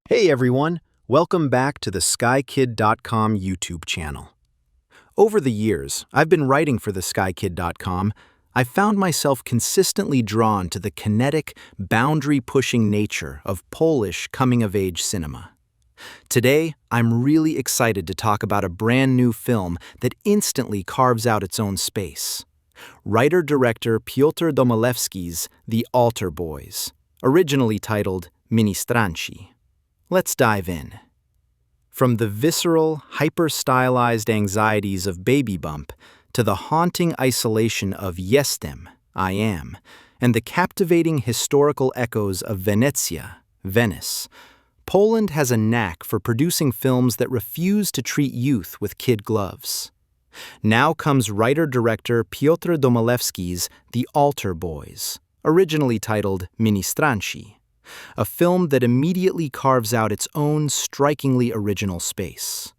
Hey everyone, welcome back to the TheSkyKid.com YouTube channel. Over the years, I've been writing for TheSkyKid.com. I've found myself consistently drawn to the kinetic, boundary-pushing nature of Polish coming-of-age cinema. Today, I'm really excited to talk about a brand new film that instantly carves out its own space. Writer-director Piotr Domalewski's The Altar Boys, originally titled Ministranci. Let's dive in. From the visceral, hyper-stylized anxieties of Baby Bump to the haunting isolation of Jestem, I am, and the captivating historical echoes of Venezia, Venice, Poland has a knack for producing films that refuse to treat youth with kid gloves. Now comes writer-director Piotr Domalewski's The Altar Boys, originally titled Ministranci, a film that immediately carves out its own strikingly original space.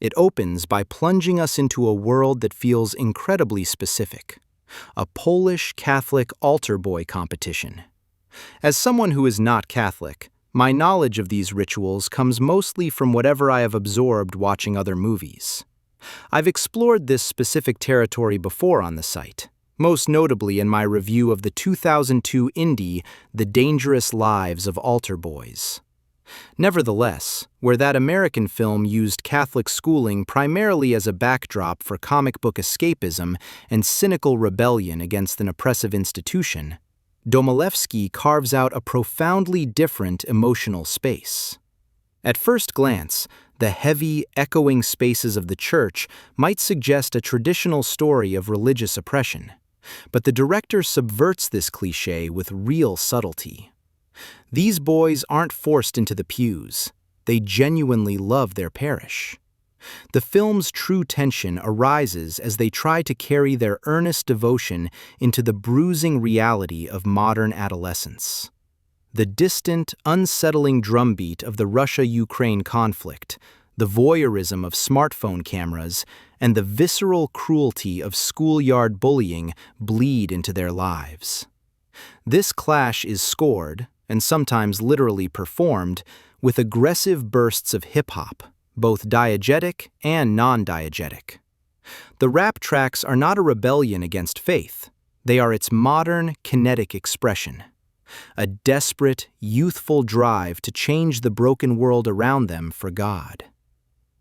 It opens by plunging us into a world that feels incredibly specific, a Polish Catholic altar boy competition. As someone who is not Catholic, my knowledge of these rituals comes mostly from whatever I have absorbed watching other movies. I've explored this specific territory before on the site, most notably in my review of the 2002 indie The Dangerous Lives of Altar Boys. Nevertheless, where that American film used Catholic schooling primarily as a backdrop for comic book escapism and cynical rebellion against an oppressive institution, Domalewski carves out a profoundly different emotional space. At first glance, the heavy, echoing spaces of the church might suggest a traditional story of religious oppression. But the director subverts this cliché with real subtlety. These boys aren't forced into the pews. They genuinely love their parish. The film's true tension arises as they try to carry their earnest devotion into the bruising reality of modern adolescence. The distant, unsettling drumbeat of the Russia-Ukraine conflict, the voyeurism of smartphone cameras, and the visceral cruelty of schoolyard bullying bleed into their lives. This clash is scored, and sometimes literally performed, with aggressive bursts of hip-hop, both diegetic and non-diegetic. The rap tracks are not a rebellion against faith. They are its modern, kinetic expression. A desperate, youthful drive to change the broken world around them for God.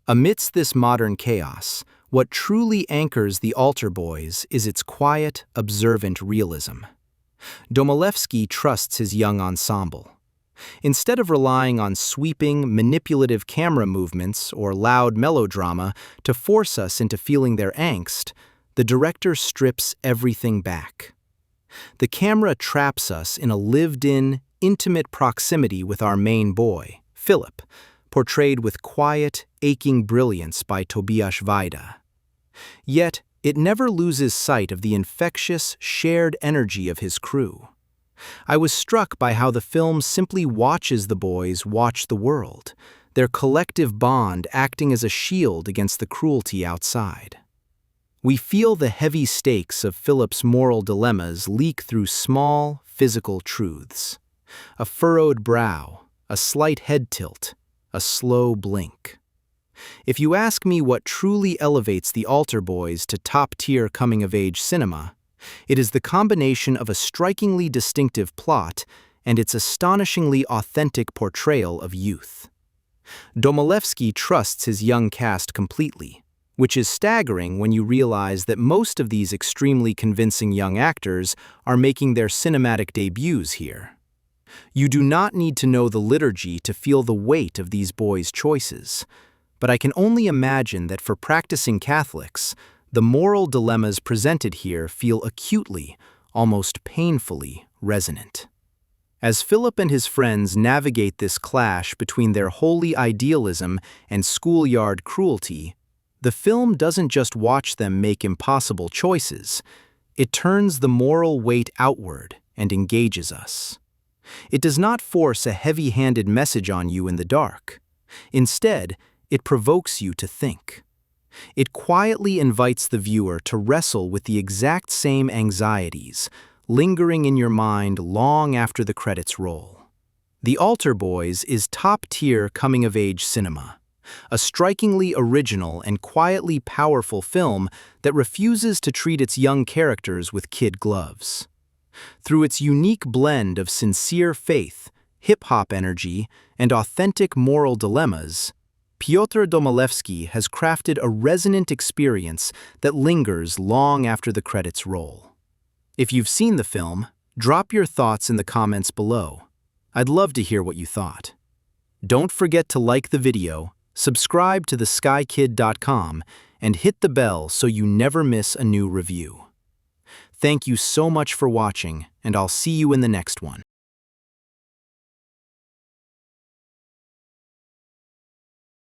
Amidst this modern chaos, what truly anchors The Altar Boys is its quiet, observant realism. Domalewski trusts his young ensemble. Instead of relying on sweeping, manipulative camera movements or loud melodrama to force us into feeling their angst, the director strips everything back. The camera traps us in a lived-in, intimate proximity with our main boy, Filip, portrayed with quiet, aching brilliance by Tobiasz Wajda. Yet, it never loses sight of the infectious, shared energy of his crew. I was struck by how the film simply watches the boys watch the world, their collective bond acting as a shield against the cruelty outside. We feel the heavy stakes of Filip's moral dilemmas leak through small, physical truths. A furrowed brow, a slight head tilt, a slow blink. If you ask me what truly elevates The Altar Boys to top-tier coming-of-age cinema, it is the combination of a strikingly distinctive plot and its astonishingly authentic portrayal of youth. Domalewski trusts his young cast completely, which is staggering when you realize that most of these extremely convincing young actors are making their cinematic debuts here. You do not need to know the liturgy to feel the weight of these boys' choices, but I can only imagine that for practicing Catholics, the moral dilemmas presented here feel acutely, almost painfully, resonant. As Filip and his friends navigate this clash between their holy idealism and schoolyard cruelty, the film doesn't just watch them make impossible choices, it turns the moral weight outward and engages us. It does not force a heavy-handed message on you in the dark. Instead, it provokes you to think. It quietly invites the viewer to wrestle with the exact same anxieties, lingering in your mind long after the credits roll. The Altar Boys is top-tier coming-of-age cinema, a strikingly original and quietly powerful film that refuses to treat its young characters with kid gloves. Through its unique blend of sincere faith, hip-hop energy, and authentic moral dilemmas, Piotr Domalewski has crafted a resonant experience that lingers long after the credits roll. If you've seen the film, drop your thoughts in the comments below. I'd love to hear what you thought. Don't forget to like the video, subscribe to TheSkyKid.com, and hit the bell so you never miss a new review. Thank you so much for watching, and I'll see you in the next one.